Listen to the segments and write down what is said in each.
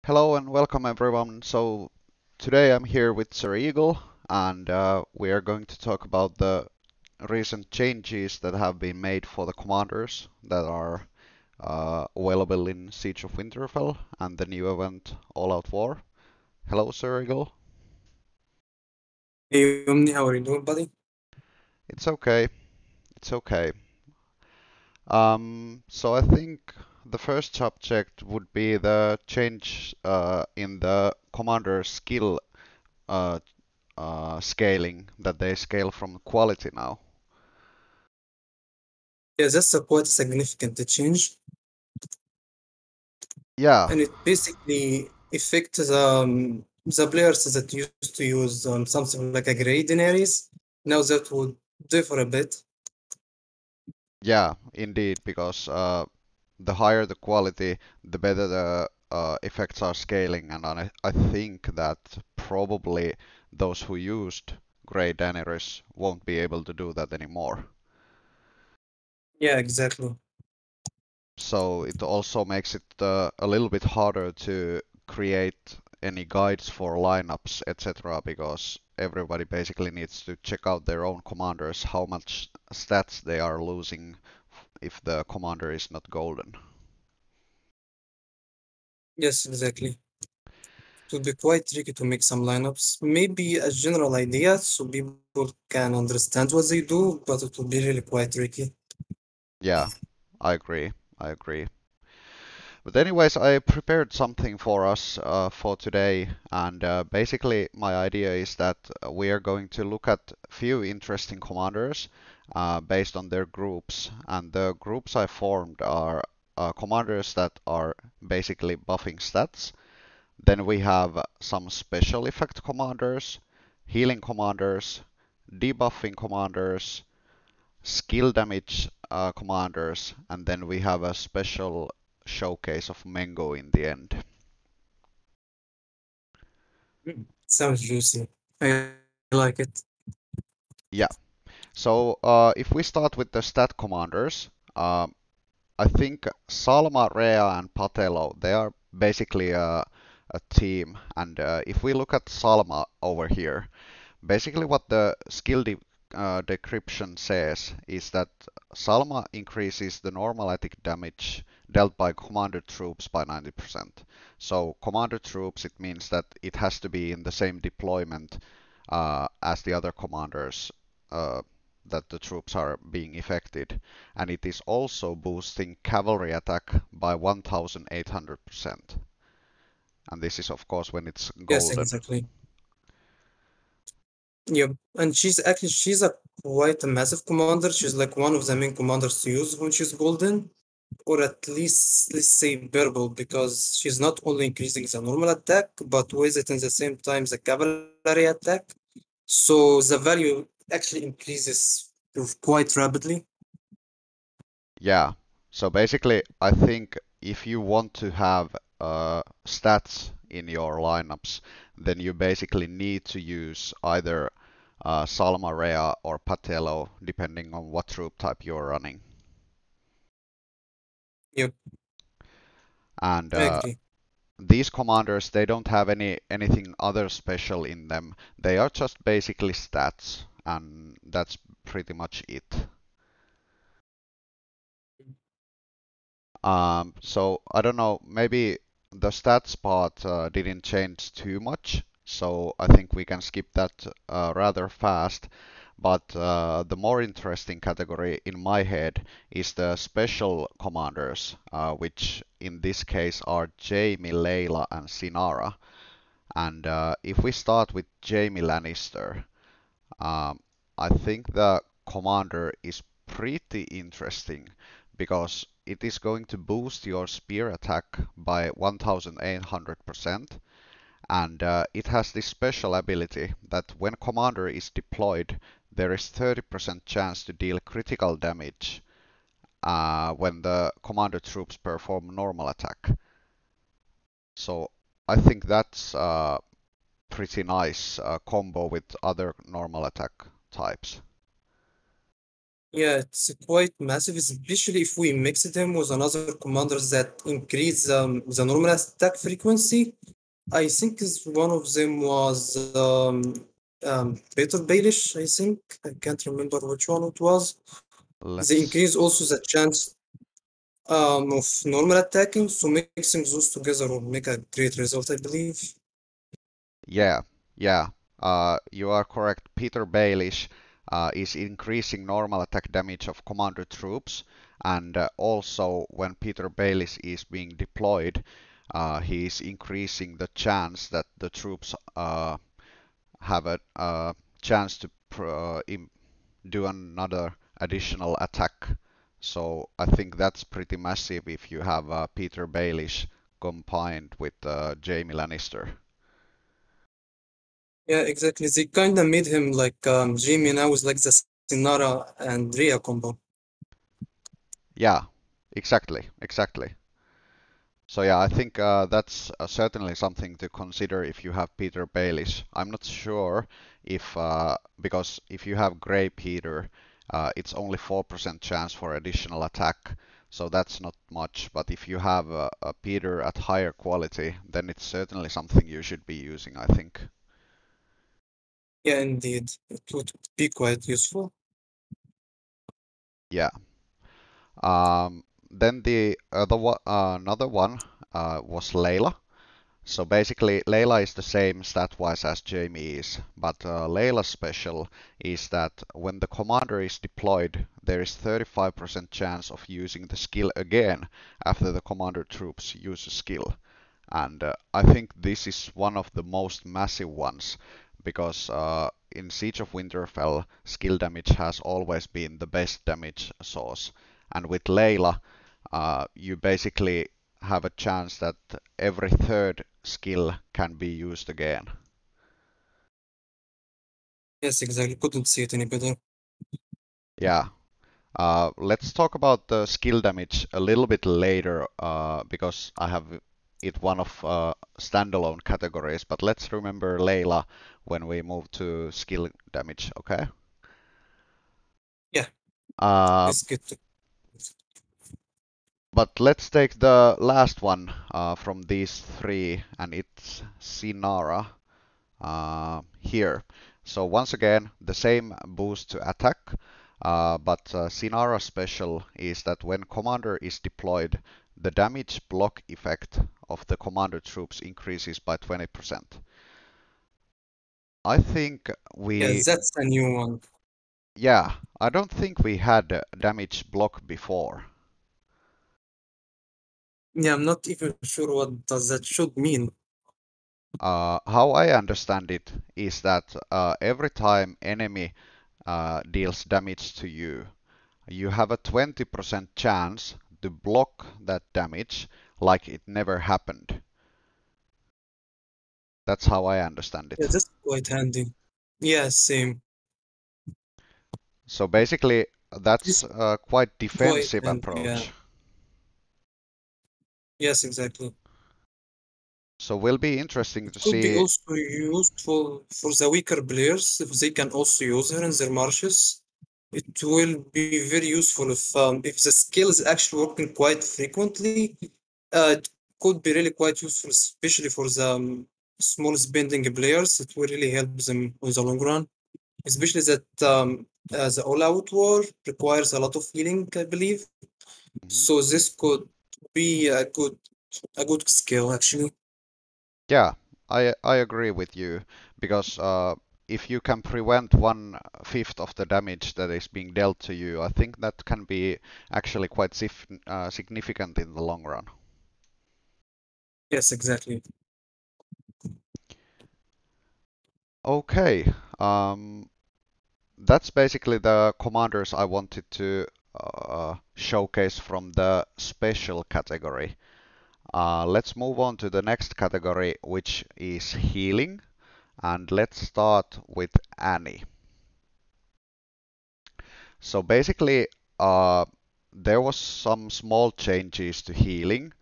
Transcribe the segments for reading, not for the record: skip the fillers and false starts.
Hello and welcome everyone. So today I'm here with SerEagle and we are going to talk about the recent changes that have been made for the commanders that are available in Siege of Winterfell and the new event All Out War. Hello SerEagle. Hey, Omni, how are you doing, buddy? It's okay. It's okay. So I think the first subject would be the change in the commander skill uh, scaling, that they scale from quality now. Yeah, that's a quite significant change, Yeah, and it basically affects the players that used to use something like a grade in Ares. Now that would differ a bit. yeah, indeed, because the higher the quality, the better the effects are scaling, and I think that probably those who used Grey Daenerys won't be able to do that anymore. Yeah, exactly. So it also makes it a little bit harder to create any guides for lineups, etc., because everybody basically needs to check out their own commanders, how much stats they are losing if the commander is not golden. Yes, exactly. It would be quite tricky to make some lineups. Maybe a general idea so people can understand what they do, but it would be really quite tricky. Yeah, I agree. I agree. But anyways, I prepared something for us for today, and basically my idea is that we are going to look at a few interesting commanders based on their groups, and the groups I formed are commanders that are basically buffing stats. Then we have some special effect commanders, healing commanders, debuffing commanders, skill damage commanders, and then we have a special showcase of Mengo in the end. Sounds juicy. I like it. Yeah, so if we start with the stat commanders, I think Salma, Rea, and Patelo, they are basically a team. And if we look at Salma over here, basically what the decryption says is that Salma increases the normal attack damage dealt by commander troops by 90%. So commander troops, it means that it has to be in the same deployment as the other commanders uh, that the troops are being affected. And it is also boosting cavalry attack by 1800%. And this is of course when it's Yes, golden. exactly. Yep, and she's a quite a massive commander. She's like one of the main commanders to use when she's golden, or at least let's say purple, because she's not only increasing the normal attack, but with it in the same time the cavalry attack. So the value actually increases quite rapidly. Yeah, so basically, I think if you want to have stats in your lineups, then you basically need to use either Salma Rea or Patello, depending on what troop type you're running. Yep, And I agree. these commanders, they don't have anything other special in them. They are just basically stats, and that's pretty much it. So I don't know, maybe the stats part didn't change too much, so I think we can skip that rather fast. But the more interesting category in my head is the special commanders, which in this case are Jaime, Layla, and Sinara. And if we start with Jaime Lannister, um, I think the commander is pretty interesting because it is going to boost your spear attack by 1800%, and it has this special ability that when commander is deployed, there is 30% chance to deal critical damage when the commander troops perform normal attack. So I think that's pretty nice combo with other normal attack types. Yeah, it's quite massive, especially if we mix them with another commanders that increase the normal attack frequency. I think one of them was Peter Baelish, I think. I can't remember which one it was. They Let's increase also the chance of normal attacking, so mixing those together will make a great result, I believe. Yeah, yeah, you are correct. Peter Baelish is increasing normal attack damage of commander troops, and also when Peter Baelish is being deployed, he is increasing the chance that the troops have a chance to do another additional attack. So I think that's pretty massive if you have Peter Baelish combined with Jaime Lannister. Yeah, exactly. They kind of made him like Jimmy now is like the Sinara and Rhea combo. Yeah, exactly, exactly. So yeah, I think that's certainly something to consider if you have Peter Baelish. I'm not sure if because if you have Grey Peter, it's only 4% chance for additional attack, so that's not much. But if you have a Peter at higher quality, then it's certainly something you should be using, I think. Yeah, indeed. It would be quite useful. Yeah. Then the other one, another one was Layla. So basically, Layla is the same stat-wise as Jamie is, but Layla's special is that when the commander is deployed, there is 35% chance of using the skill again after the commander troops use a skill. And I think this is one of the most massive ones because in Siege of Winterfell, skill damage has always been the best damage source. And with Layla, you basically have a chance that every third skill can be used again. Yes, exactly. Couldn't see it any better. Yeah. Let's talk about the skill damage a little bit later because I have it one of standalone categories, but let's remember Layla when we move to skill damage, okay? Yeah, Uh, it's good. but let's take the last one from these three, and it's Sinara. Here. So once again, the same boost to attack, but Sinara special is that when commander is deployed, the damage block effect of the commander troops increases by 20%. I think Yeah, we, that's a new one. yeah, I don't think we had damage block before. Yeah, I'm not even sure what does that should mean. How I understand it is that every time enemy deals damage to you, you have a 20% chance to block that damage like it never happened. That's how I understand Yeah, it. that's quite handy. Yeah, same. So basically, that's It's a quite quite defensive handy, yeah. approach. Yes, exactly. So will be interesting It to could be see. also useful for the weaker players if they can also use her in their marches. It will be very useful if the skill is actually working quite frequently. It could be really quite useful, especially for the small spending players. It will really help them in the long run, especially that the all-out war requires a lot of healing, I believe. Mhm. So this could be a good skill actually. Yeah, I agree with you because if you can prevent 1/5 of the damage that is being dealt to you, I think that can be actually quite significant in the long run. Yes, exactly. Okay, that's basically the commanders I wanted to showcase from the special category. Let's move on to the next category, which is healing, and let's start with Annie. So basically, uh, there was some small changes to healing.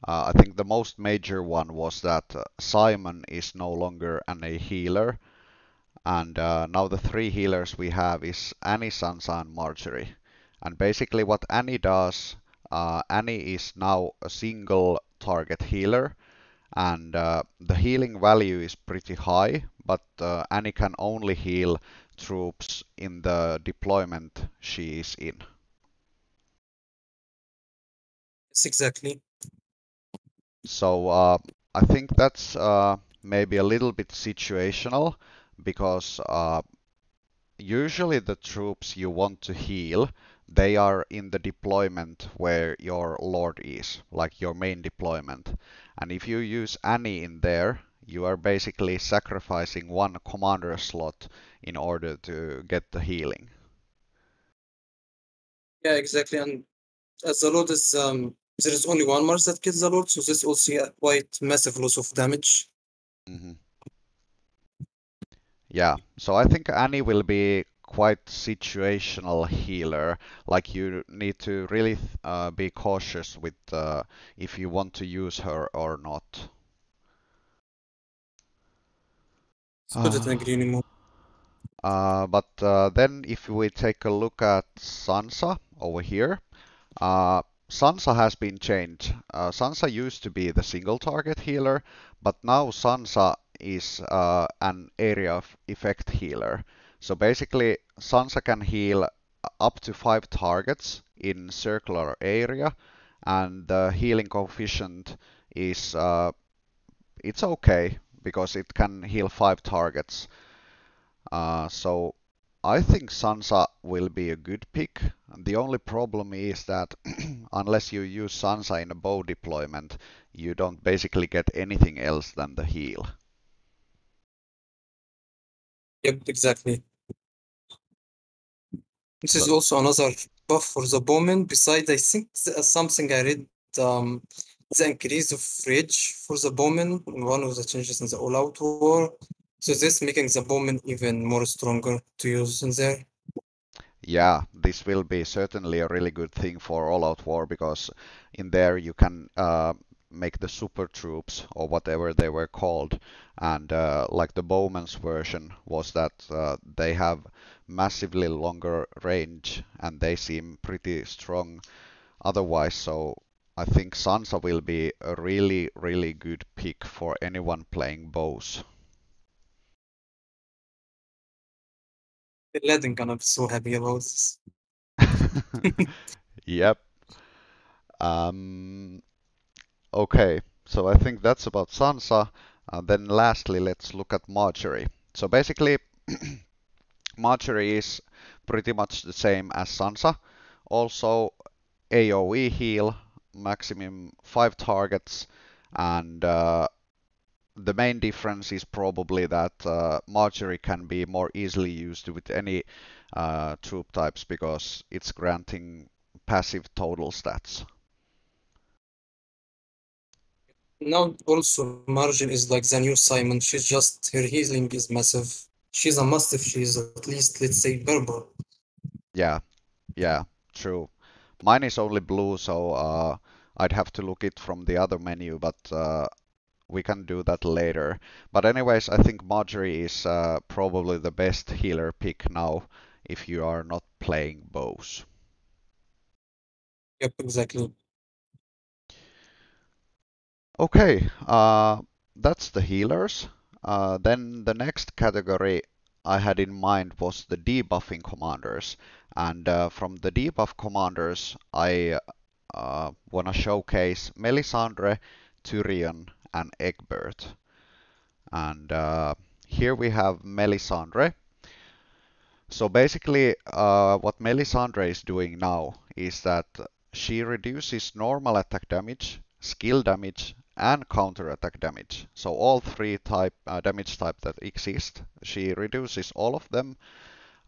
I think the most major one was that Simon is no longer a healer, and now the three healers we have is Annie, Sansa, and Marjorie. And basically what Annie does, Annie is now a single target healer, and the healing value is pretty high, but Annie can only heal troops in the deployment she is in. Yes, exactly. So I think that's maybe a little bit situational because usually the troops you want to heal, they are in the deployment where your lord is, like your main deployment. And if you use Annie in there, you are basically sacrificing one commander slot in order to get the healing. Yeah, exactly. And as the load is there is only one Mars that kills the load, so this also a quite massive loss of damage. Hmm. Yeah, so I think Annie will be quite situational healer. Like you need to really be cautious with if you want to use her or not. Couldn't agree anymore. But then if we take a look at Sansa over here, Sansa has been changed. Sansa used to be the single target healer, but now Sansa is an area of effect healer. So basically, Sansa can heal up to 5 targets in circular area, and the healing coefficient is it's okay because it can heal 5 targets. So I think Sansa will be a good pick. The only problem is that unless you use Sansa in a bow deployment, you don't basically get anything else than the heal. Yep, exactly. This is So also another buff for the bowman. Besides, I think something I read the increase of rage for the bowman in one of the changes in the all-out war. So this making the bowman even more stronger to use in there. yeah, this will be certainly a really good thing for All Out War because in there you can make the super troops or whatever they were called, and like the Bowman's version was that they have massively longer range and they seem pretty strong otherwise. So I think Sansa will be a really, really good pick for anyone playing bows. Aladdin gonna be so happy about this. Yep. Um, Okay, so I think that's about Sansa. Then lastly, let's look at Marjorie. So basically, Marjorie is pretty much the same as Sansa. Also, AoE heal, maximum 5 targets, and the main difference is probably that Marjorie can be more easily used with any troop types because it's granting passive total stats. Now also Margin is like the new Simon. She's just her healing is massive. She's a must if she's at least let's say purple. Yeah, yeah, true. Mine is only blue, so I'd have to look it from the other menu, but we can do that later. But anyways, I think Marjorie is probably the best healer pick now if you are not playing bows. Yep, exactly. Okay, that's the healers. Then the next category I had in mind was the debuffing commanders. And from the debuff commanders, I want to showcase Melisandre, Tyrion, and Egbert. And here we have Melisandre. So basically, what Melisandre is doing now is that she reduces normal attack damage, skill damage, and counter attack damage. So all three damage type that exist, she reduces all of them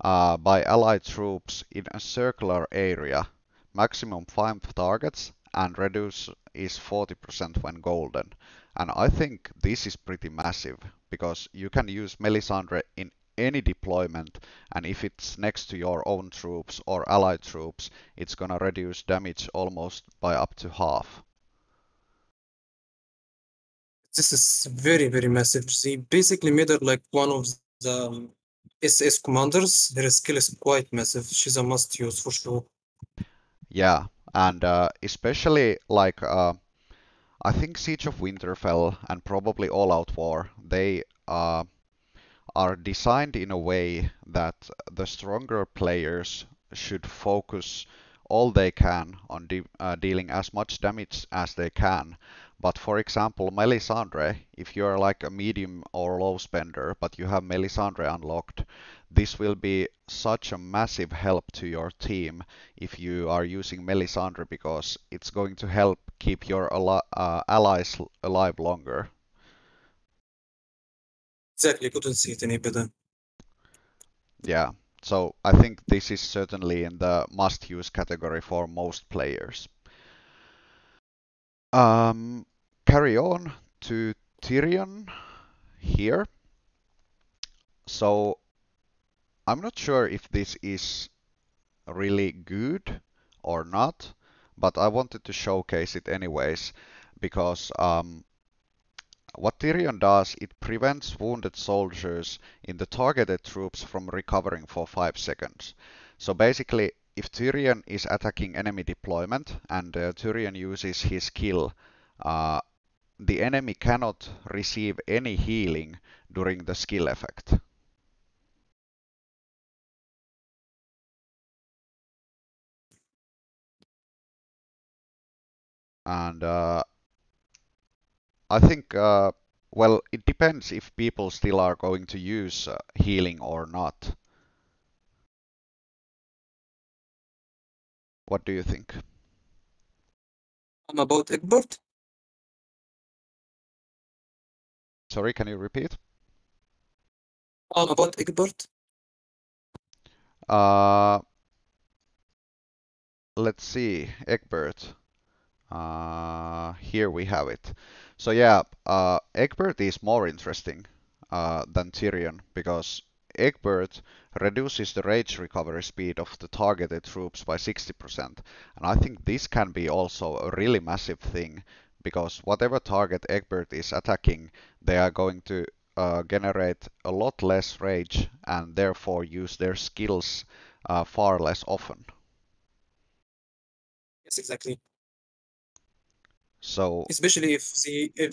by allied troops in a circular area, maximum 5 targets, and reduce is 40% when golden. And I think this is pretty massive because you can use Melisandre in any deployment, and if it's next to your own troops or allied troops, it's gonna reduce damage almost by up to half. This is very, very massive. They basically made her like one of the SS commanders. Her skill is quite massive. She's a must use for sure. Yeah, and especially like I think Siege of Winterfell and probably All Out War, they are designed in a way that the stronger players should focus all they can on dealing as much damage as they can. But for example, Melisandre, if you're like a medium or low spender, but you have Melisandre unlocked, this will be such a massive help to your team if you are using Melisandre because it's going to help keep your allies alive longer. Exactly, couldn't see it any better. Yeah, so I think this is certainly in the must-use category for most players. Um, Carry on to Tyrion here. So I'm not sure if this is really good or not, but I wanted to showcase it anyways because what Tyrion does, it prevents wounded soldiers in the targeted troops from recovering for 5 seconds. So basically, if Tyrion is attacking enemy deployment and Tyrion uses his skill, uh, the enemy cannot receive any healing during the skill effect. And I think, well, it depends if people still are going to use healing or not. What do you think? About Egbert? Sorry, can you repeat? About Egbert? Uh, let's see, Egbert. Here we have it. So yeah, Egbert is more interesting than Tyrion because Egbert reduces the rage recovery speed of the targeted troops by 60%. And I think this can be also a really massive thing because whatever target Egbert is attacking, they are going to generate a lot less rage and therefore use their skills far less often. Yes, exactly. So Especially if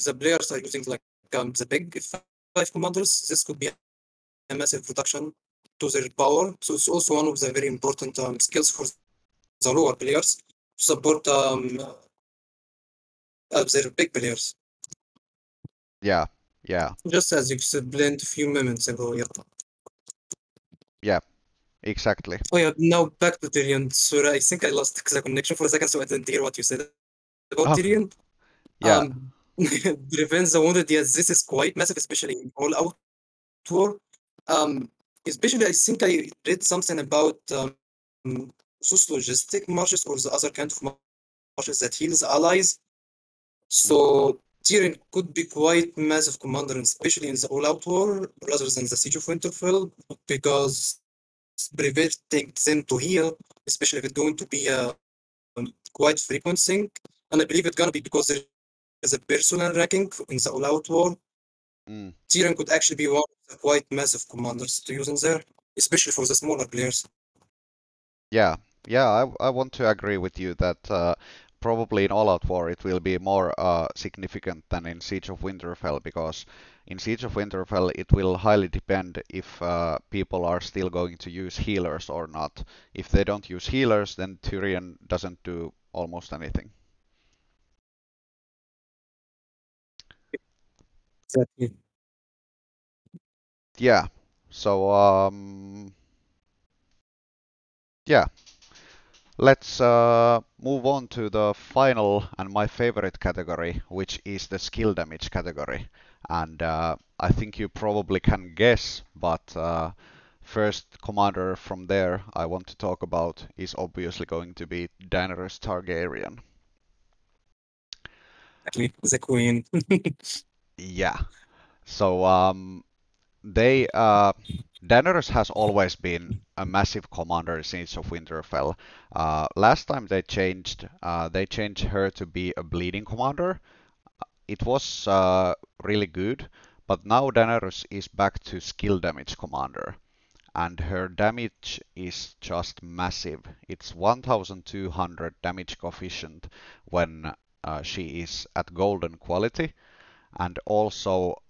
the players are using like the big F5 commanders, this could be a massive reduction to their power. So it's also one of the very important skills for the lower players to support their big players. yeah, yeah, Just as you explained a few moments ago. Yeah. yeah, exactly. Oh yeah. Now back to Tyrion. Sorry, I think I lost the connection for a second, so I didn't hear what you said about Okay. Tyrion. Yeah. Um, prevents the wounded. Yes, this is quite massive, especially in all out war. Um, especially I think I read something about those logistic marches or the other kind of marches that heals allies. Mm. So Tyrion could be quite massive commander, and especially in the all-out war rather than the Siege of Winterfell, because preventing them to heal, especially if it's going to be a quite frequent thing. And I believe it's gonna be because there is a personal ranking in the all-out war. Mm. Tyrion could actually be one of the quite massive commanders to use in there, especially for the smaller players. Yeah. Yeah, I want to agree with you that probably in All Out War it will be more significant than in Siege of Winterfell because in Siege of Winterfell it will highly depend if people are still going to use healers or not. If they don't use healers, then Tyrion doesn't do almost anything. Exactly. Yeah. So yeah, let's move on to the final and my favorite category, which is the skill damage category. And I think you probably can guess, but first commander from there I want to talk about is obviously going to be Daenerys Targaryen. Exactly. The queen. Yeah. So they Daenerys has always been a massive commander in Siege of Winterfell. Last time they changed her to be a bleeding commander. It was really good, but now Daenerys is back to skill damage commander. and her damage is just massive. It's 1200 damage coefficient when she is at golden quality, and also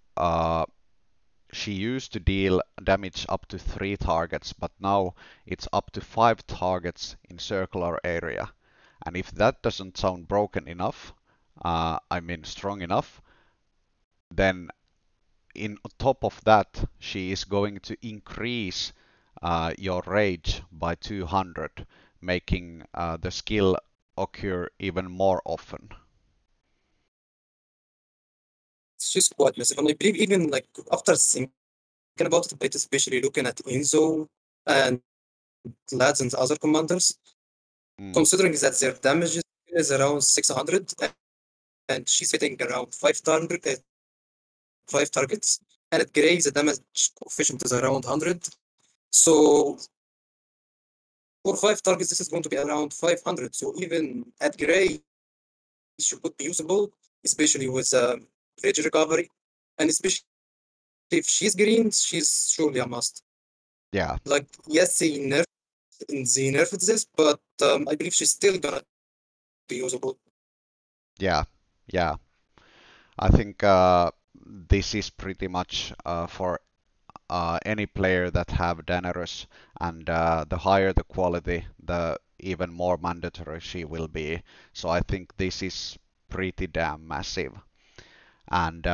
she used to deal damage up to 3 targets, but now it's up to 5 targets in circular area. And if that doesn't sound broken enough, I mean strong enough, then in top of that, she is going to increase your rage by 200, making the skill occur even more often. It's just quite massive. And I believe even like after thinking about it a bit, especially looking at Enzo and Lads and other commanders, Mm, considering that their damage is around 600 and she's hitting around 5 targets, and at Grey the damage coefficient is around 100. So for 5 targets, this is going to be around 500. So even at Grey, she could be usable, especially with rage recovery, and especially if she's green, she's surely a must. yeah, Like yes, they nerfed this, but I believe she's still gonna be usable. yeah, yeah. I think this is pretty much for any player that have Daenerys, and the higher the quality, the even more mandatory she will be. So I think this is pretty damn massive. And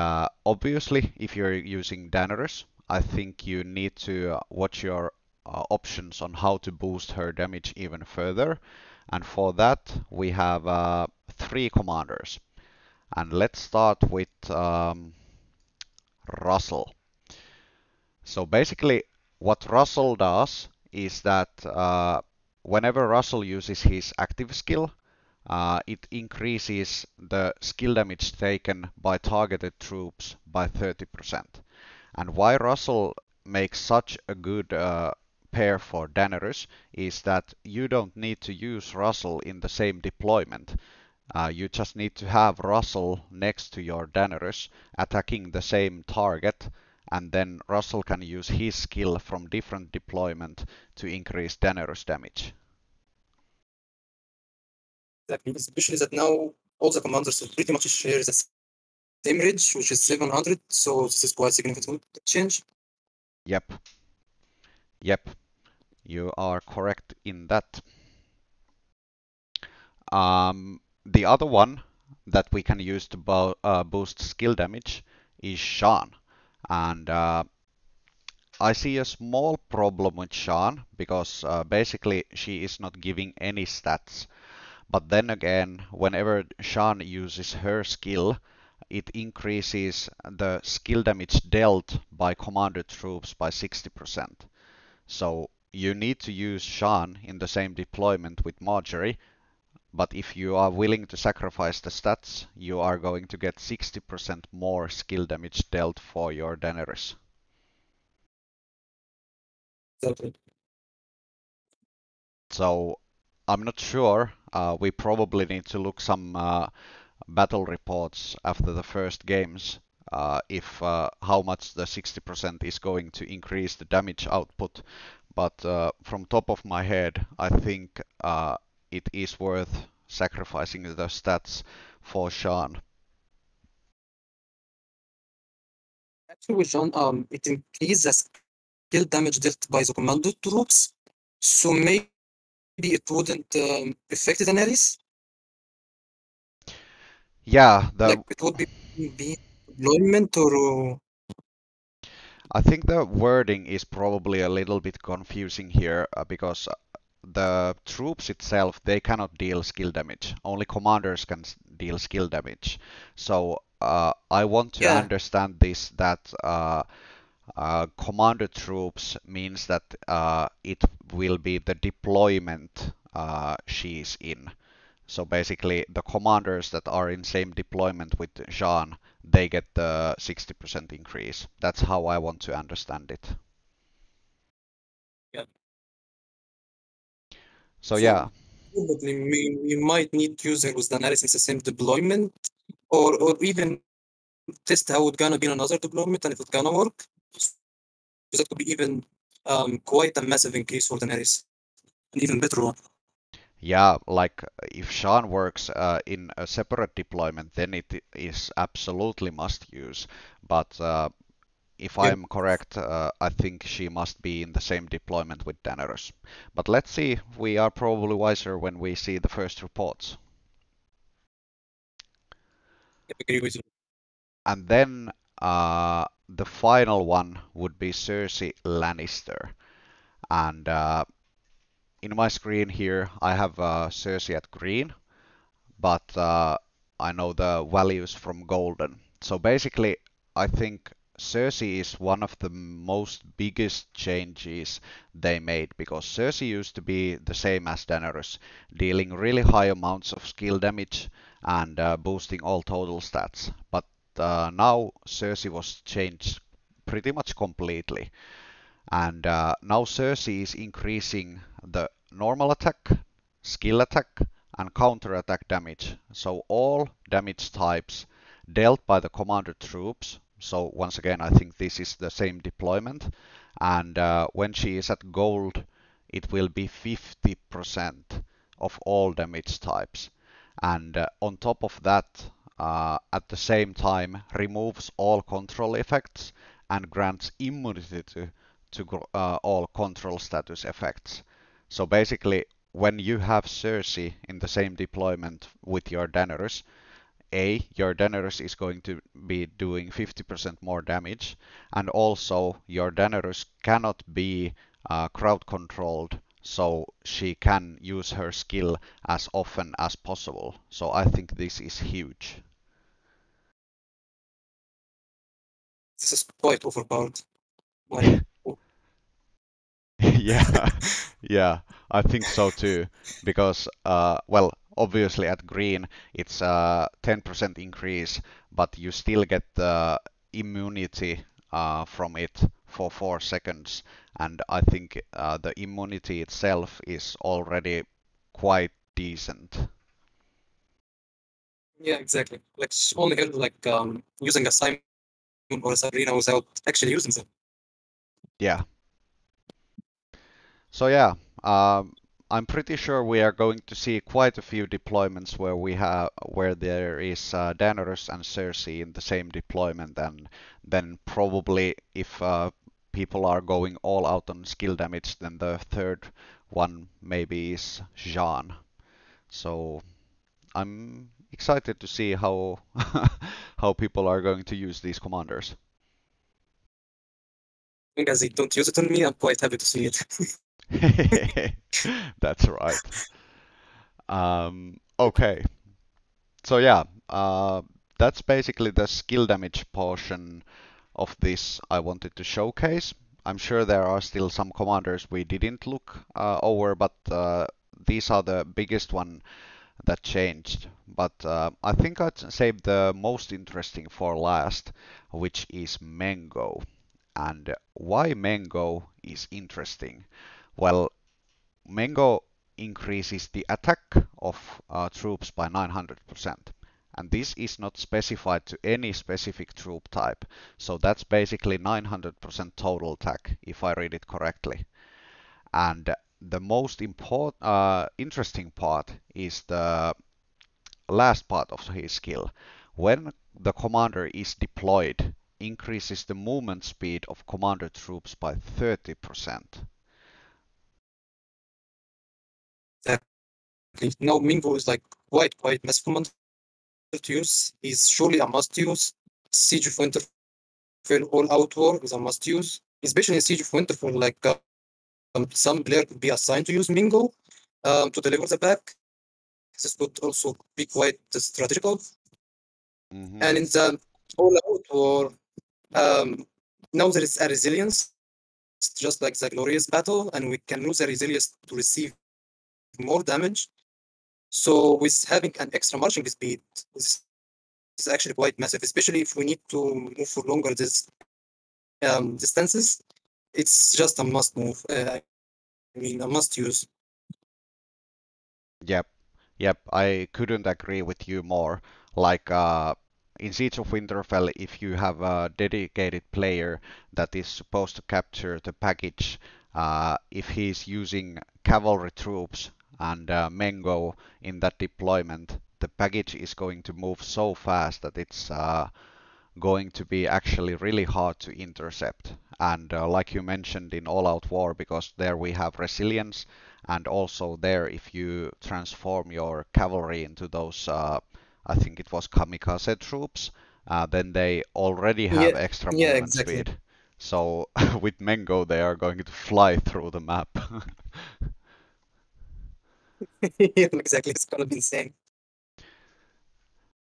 obviously, if you're using Daenerys, I think you need to watch your options on how to boost her damage even further. And for that, we have 3 commanders. And let's start with Russell. So basically, what Russell does is that whenever Russell uses his active skill, it increases the skill damage taken by targeted troops by 30%. And why Russell makes such a good pair for Daenerys is that you don't need to use Russell in the same deployment. You just need to have Russell next to your Daenerys attacking the same target, and then Russell can use his skill from different deployment to increase Daenerys damage. Exactly, especially that now all the commanders pretty much share the same range, which is 700. So this is quite significant change. Yep, yep, you are correct in that. The other one that we can use to boost skill damage is Shan. And I see a small problem with Shan because basically she is not giving any stats. But then again, whenever Shan uses her skill, it increases the skill damage dealt by commander troops by 60%. So you need to use Shan in the same deployment with Marjorie, but if you are willing to sacrifice the stats, you are going to get 60% more skill damage dealt for your Daenerys. Exactly. So I'm not sure. We probably need to look some battle reports after the first games if how much the 60% is going to increase the damage output. But from top of my head, I think it is worth sacrificing the stats for Shan. Actually, with John, it increases the skill damage dealt by the commando troops. So maybe it wouldn't affect Daenerys. Yeah, Like it would be deployment or I think the wording is probably a little bit confusing here because the troops itself they cannot deal skill damage. Only commanders can deal skill damage. So I want to yeah. understand this that commander troops means that it will be the deployment she's in. So basically, the commanders that are in same deployment with Jean, they get the 60% increase. That's how I want to understand it. Yeah. So yeah, So probably we might need using with the analysis the same deployment or even test how it's gonna be in another deployment and if it's gonna work. So that could be even quite a massive increase for Daenerys. An even better one. Yeah, like if Sean works in a separate deployment, then it is absolutely must use. But if Yeah, I'm correct, I think she must be in the same deployment with Daenerys. But let's see, we are probably wiser when we see the first reports. I agree with you. And then the final one would be Cersei Lannister. And in my screen here, I have Cersei at green, but I know the values from golden. So basically, I think Cersei is one of the most biggest changes they made because Cersei used to be the same as Daenerys, dealing really high amounts of skill damage and boosting all total stats. But now Cersei was changed pretty much completely. And now Cersei is increasing the normal attack, skill attack, and counter attack damage. So all damage types dealt by the commander troops. So once again, I think this is the same deployment. And when she is at gold, it will be 50% of all damage types. And on top of that, at the same time, removes all control effects and grants immunity to all control status effects. So basically, when you have Cersei in the same deployment with your Daenerys, your Daenerys is going to be doing 50% more damage, and also your Daenerys cannot be crowd controlled, so she can use her skill as often as possible. So I think this is huge. This is quite overpowered. Like, oh, Yeah, yeah, I think so too. Because, well, obviously at green it's a 10% increase, but you still get the immunity from it for 4 seconds. And I think the immunity itself is already quite decent. yeah, exactly. Like, it's only help like using a Simon or a Sabrina without actually using them. Yeah. So yeah, um, I'm pretty sure we are going to see quite a few deployments where there is Daenerys and Cersei in the same deployment, and then probably if people are going all out on skill damage, then the third one maybe is Jean. So I'm excited to see how how people are going to use these commanders. As they don't use it on me, I'm quite happy to see it. That's right. Okay. So yeah, that's basically the skill damage portion of this I wanted to showcase. I'm sure there are still some commanders we didn't look over, but these are the biggest one that changed. But I think I'd save the most interesting for last, which is Mango. And why Mango is interesting? Well, Mango increases the attack of troops by 900%. And this is not specified to any specific troop type. So that's basically 900% total attack, if I read it correctly. And the most interesting part is the last part of his skill. When the commander is deployed, increases the movement speed of commander troops by 30%. Exactly. Now, Mingo is like quite massive commander to use. He's surely a must use. Siege of Winterfell all out war is a must use. Especially in Siege of Winterfell, like some player could be assigned to use Mingo to deliver the back. This could also be quite strategical. Hmm. And in the all out war, um, now there is a resilience, just like the glorious battle, and we can use the resilience to receive more damage. So with having an extra marching speed, this is actually quite massive, especially if we need to move for longer distances. It's just a must move. I mean, a must use. Yep, yep, I couldn't agree with you more. Like, in Siege of Winterfell, if you have a dedicated player that is supposed to capture the package, if he's using cavalry troops and Mengo in that deployment, the package is going to move so fast that it's going to be actually really hard to intercept. And like you mentioned in All Out War, because there we have resilience, and also there if you transform your cavalry into those, I think it was kamikaze troops, then they already have Yeah, extra yeah, movement exactly. speed. So with Mengo they are going to fly through the map. Yeah, exactly. It's gonna be insane.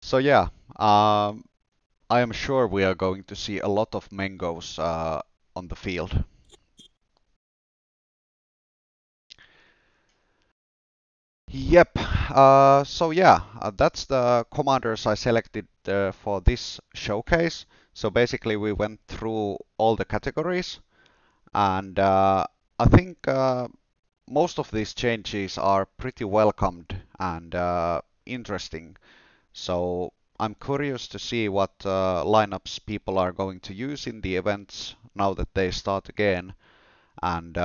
So yeah, I am sure we are going to see a lot of Mengos on the field. Yep. So yeah, that's the commanders I selected for this showcase. So basically, we went through all the categories, and I think most of these changes are pretty welcomed and interesting. So I'm curious to see what lineups people are going to use in the events now that they start again. And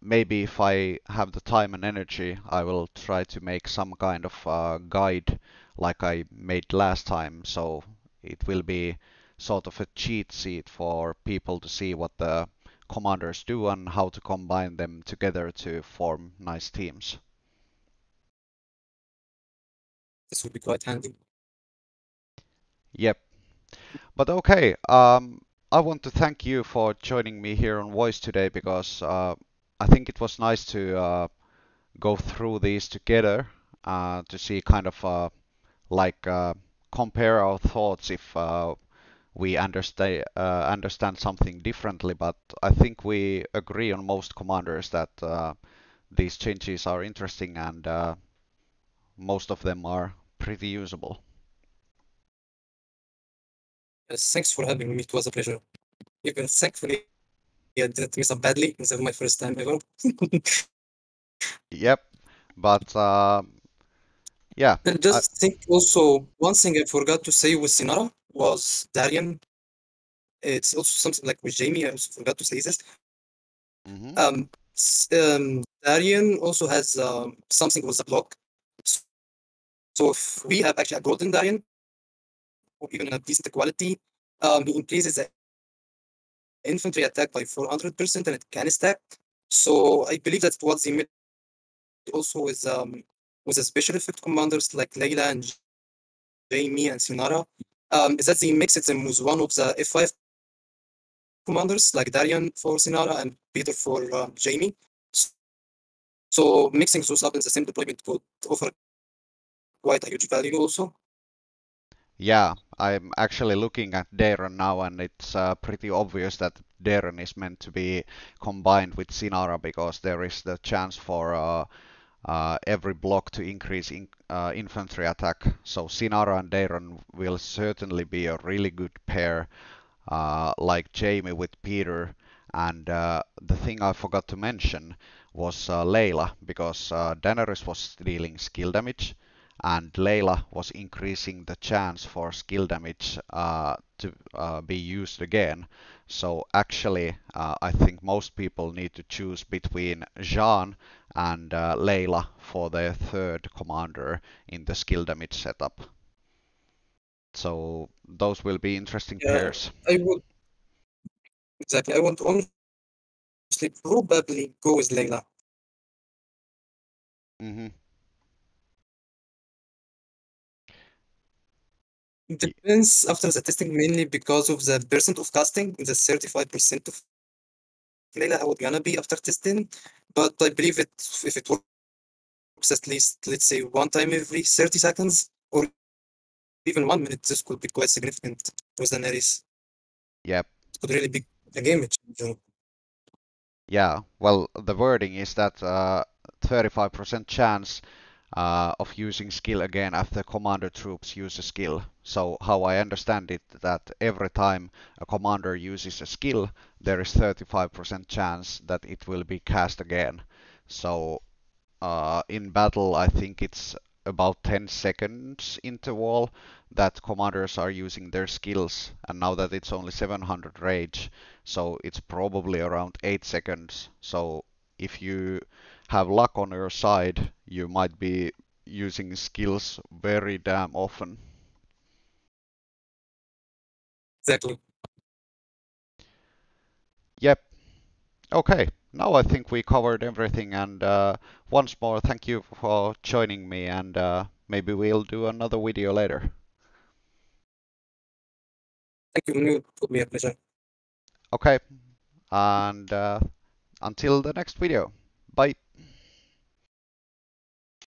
maybe if I have the time and energy, I will try to make some kind of guide like I made last time. So it will be sort of a cheat sheet for people to see what the commanders do and how to combine them together to form nice teams. This would be quite handy. Yep. But okay, I want to thank you for joining me here on Voice today because I think it was nice to go through these together to see kind of like compare our thoughts if we understand something differently. But I think we agree on most commanders that these changes are interesting and most of them are pretty usable. Yes, thanks for having me. It was a pleasure. Even thankfully, I didn't mess up badly. This is my first time ever. Yep, but yeah, And I, just think also, one thing I forgot to say with Sinara was Darian. It's also something like with Jamie. I also forgot to say this. mhm. Darian also has something with the block. So if we have actually a golden Darian, or even a decent quality, he increases the infantry attack by 400% and it can stack. So I believe that's what they made also with the special effect commanders like Layla and Jamie and Sinara. Is that they mixed them with one of the F5 commanders like Darian for Sinara and Peter for Jamie. So mixing those up in the same deployment could offer quite a huge value also. Yeah, I'm actually looking at Darren now, and it's pretty obvious that Darren is meant to be combined with Sinara because there is the chance for every block to increase infantry attack. So Sinara and Darren will certainly be a really good pair, like Jamie with Peter. And the thing I forgot to mention was Layla, because Daenerys was dealing skill damage, and Layla was increasing the chance for skill damage to be used again. So actually, I think most people need to choose between Jean and Layla for their third commander in the skill damage setup. So those will be interesting Yeah, pairs. I would exactly. I want to honestly probably go with Layla. Hmm. It depends after the testing mainly because of the percent of casting. The 35% of Layla I would gonna be after testing, but I believe it if it works at least let's say one time every 30 seconds or even 1 minute, this could be quite significant with the Daenerys. Yep. It could really be a game changer. Yeah. Well, the wording is that 35% chance of using skill again after commander troops use a skill. So how I understand it, that every time a commander uses a skill, there is 35% chance that it will be cast again. So in battle, I think it's about 10 seconds interval that commanders are using their skills, and now that it's only 700 rage, so it's probably around 8 seconds. So if you have luck on your side, you might be using skills very damn often. Exactly. Yep. Okay. Now I think we covered everything, and once more, thank you for joining me, and maybe we'll do another video later. Thank you, Munir. It would be a pleasure. Okay, and until the next video. Bye.